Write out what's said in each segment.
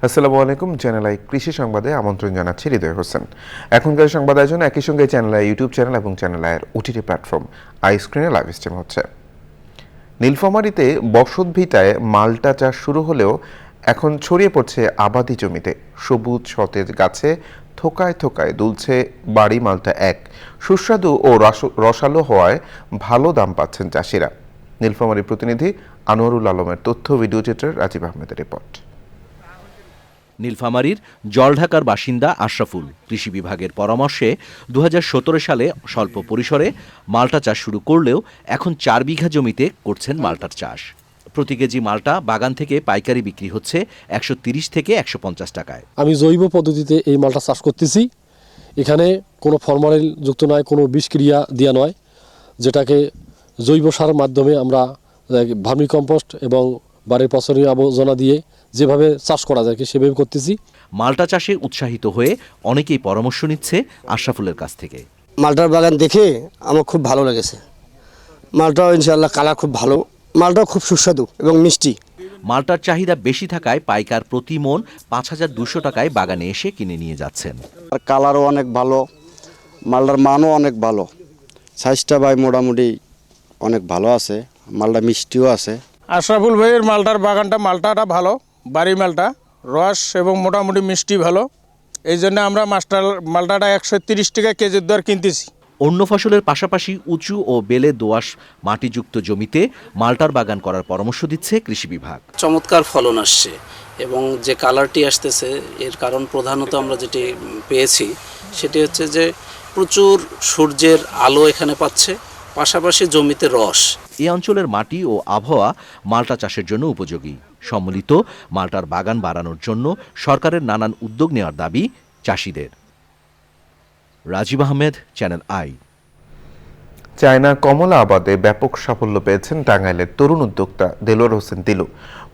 আসসালামু আলাইকুম। Channel I কৃষি সংবাদে আমন্ত্রণ জানাচ্ছি হৃদয় হোসেন। এখনকার সংবাদ আয়োজন একই সঙ্গে চ্যানেল আই ইউটিউব চ্যানেল এবং চ্যানেল আইয়ের ওটিটি প্ল্যাটফর্ম আই স্ক্রিনে লাইভ স্ট্রিম হচ্ছে। নীলফামারীতে বসত ভিটায় মাল্টা চাষ শুরু হলেও এখন ছড়িয়ে পড়ছে আবাদি জমিতে। সবুজ সতেজ গাছে থোকায় থোকায় দুলছে বাড়ি মাল্টা এক। সুস্বাদু ও রসালো হওয়ায় ভালো দাম পাচ্ছেন চাষিরা। নীলফামারী প্রতিনিধি আনোয়ারুল আলমের তথ্য ভিডিও চিত্রে রাজীব আহমেদের রিপোর্ট। নীলফামারীর জলঢাকার বাসিন্দা আশরাফুল কৃষি বিভাগের পরামর্শে ২০১৭ সালে স্বল্প পরিসরে মাল্টা চাষ শুরু করলেও এখন ৪ বিঘা জমিতে করছেন মাল্টার চাষ। প্রতি কেজি মাল্টা বাগান থেকে পাইকারি বিক্রি হচ্ছে ১৩০ থেকে ১৫০ টাকায়। আমি জৈব পদ্ধতিতে এই মাল্টা চাষ করতেছি। এখানে কোনো ফরমালিন যুক্ত নয়, কোনো বিষক্রিয়া দেওয়া নয়, যেটাকে জৈব সারের মাধ্যমে আমরা ভার্মি কম্পোস্ট এবং বাড়ির পচনীয় আবর্জনা দিয়ে যেভাবে চাষ করা যায় সেভাবে করতেছি। মাল্টা চাষে উৎসাহিত হয়ে অনেকেই পরামর্শ নিচ্ছে আশরাফুলের কাছ থেকে। মাল্টার বাগান দেখে আমার খুব ভালো লেগেছে। মালটাও ইনশাআল্লাহ কালার খুব ভালো, মালটাও খুব সুস্বাদু এবং মিষ্টি। মাল্টার চাহিদা বেশি থাকায় পাইকার প্রতি মন ৫,২০০ টাকায় বাগানে এসে কিনে নিয়ে যাচ্ছেন। কালারও অনেক ভালো, মালটার মানও অনেক ভালো, সাইজটা ভাই মোটামুটি অনেক ভালো আছে, মালটা মিষ্টিও আছে। আশরাফুল ভাইয়ের মালটার মালটাটা ভালো, বাড়ি মালটা, রস এবং মোটামুটি মিষ্টি ভালো। এই জন্য আমরা মালটাটা ১৩০ টাকা কেজির দর কিনতেছি। অন্য ফসলের পাশাপাশি উঁচু ও বেলে দোআঁশ মাটিযুক্ত জমিতে মাল্টার বাগান করার পরামর্শ দিচ্ছে কৃষি বিভাগ। চমৎকার ফলন আসছে এবং যে কালারটি আসতেছে এর কারণ প্রধানত আমরা যেটি পেয়েছি সেটি হচ্ছে যে প্রচুর সূর্যের আলো এখানে পাচ্ছে, পাশাপাশি জমিতে রস। এই অঞ্চলের মাটি ও আবহাওয়া মাল্টা চাষের জন্য উপযোগী। সম্মিলিত মাল্টার বাগান বাড়ানোর জন্য সরকারের নানান উদ্যোগ নেওয়ার দাবি চাষিদের। Rajib Ahmed, Channel I. China কমলা আবাদে ব্যাপক সাফল্য পেয়েছেন টাঙ্গাইলের তরুণ উদ্যোক্তা দেলোয়ার হোসেন দিলু।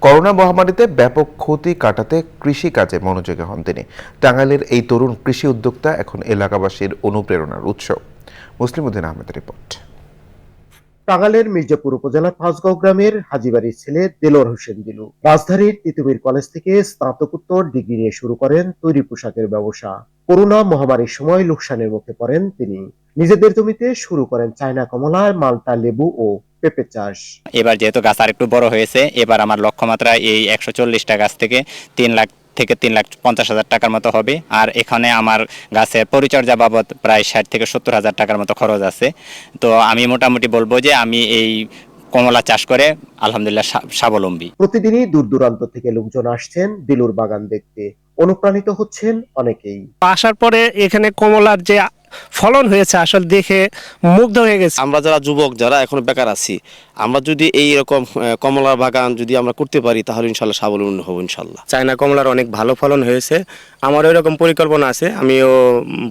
করোনা মহামারীতে ব্যাপক ক্ষতি কাটাতে কৃষি কাজে মনোযোগী হন তিনি। টাঙ্গাইলের এই তরুণ কৃষি উদ্যোক্তা এখন এলাকাবাসীর অনুপ্রেরণার উৎস। মুসলিম উদ্দিন আহমেদের রিপোর্ট। টাঙ্গাইলের মির্জাপুর উপজেলার ফাঁসগাঁও গ্রামের হাজীবাড়ির ছেলে দেলোয়ার হোসেন দিলু রাজধানীর তিতুমির কলেজ থেকে স্নাতকোত্তর ডিগ্রি নিয়ে শুরু করেন তৈরি পোশাকের ব্যবসা। করোনা মহামারীর সময় লোকসানের মুখে পড়েন তিনি। নিজেদের জমিতে শুরু করেন চায়না কমলা, মাল্টা, লেবু ও পেঁপে চাষ। এবার যেহেতু গাছ আর একটু বড় হয়েছে, এবার আমার লক্ষ্যমাত্রা এই ১৪০টা গাছ থেকে ৩,৫০,০০০ টাকার মতো হবে। আর এখানে আমার গাছের পরিচর্যা বাবদ প্রায় ৬০ থেকে ৭০,০০০ টাকার মতো খরচ আছে। তো আমি মোটামুটি বলবো যে আমি এই কমলা চাষ করে আলহামদুলিল্লাহ স্বাবলম্বী। প্রতিদিনই দূর দূরান্ত থেকে লোকজন আসছেন দিলুর বাগান দেখতে, অনুপ্রাণিত হচ্ছেন অনেকেই। আসার পরে এখানে কমলার যে ফলন হয়েছে আসলে দেখে মুগ্ধ হয়ে গেছে। আমরা যারা যুবক, যারা এখন বেকার আছি, আমরা যদি এই রকম কমলার বাগান যদি আমরা করতে পারি তাহলে ইনশাল্লাহ স্বাবলম্বী হব ইনশাল্লাহ। চায়না কমলার অনেক ভালো ফলন হয়েছে, আমার এরকম পরিকল্পনা আছে, আমিও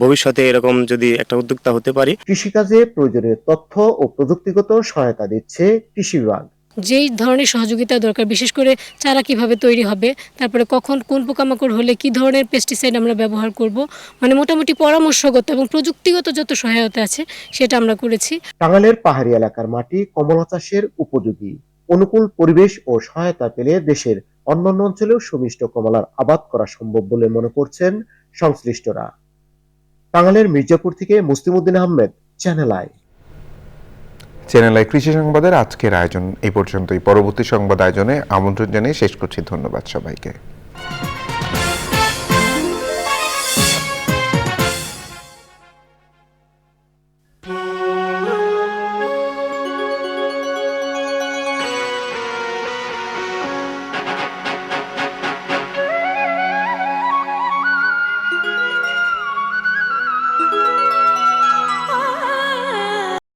ভবিষ্যতে এরকম যদি একটা উদ্যোক্তা হতে পারি। কৃষিকাজে প্রয়োজনীয় তথ্য ও প্রযুক্তিগত সহায়তা দিচ্ছে কৃষি বিভাগ। যেই ধরনের সহযোগিতা দরকার, বিশেষ করে চারা কিভাবে তৈরি হবে, তারপরে কখন কোন পোকামাকড় হলে কি ধরনের পেস্টিসাইড আমরা ব্যবহার করব, মানে মোটামুটি পরামর্শগত এবং প্রযুক্তিগত যত সহায়তা আছে সেটা আমরা করেছি। টাঙ্গাইলের পাহাড়ি এলাকার মাটি কমলা চাষের উপযোগী। অনুকূল পরিবেশ ও সহায়তা পেলে দেশের অন্যান্য অঞ্চলেও সুমিষ্ট কমলার আবাদ করা সম্ভব বলে মনে করছেন সংশ্লিষ্টরা। টাঙ্গাইলের মির্জাপুর থেকে Muslim Uddin Ahmed, Channel I. Channel I কৃষি সংবাদের আজকের আয়োজন এই পর্যন্তই। পরবর্তী সংবাদ আয়োজনে আমন্ত্রণ জানিয়ে শেষ করছি। ধন্যবাদ সবাইকে।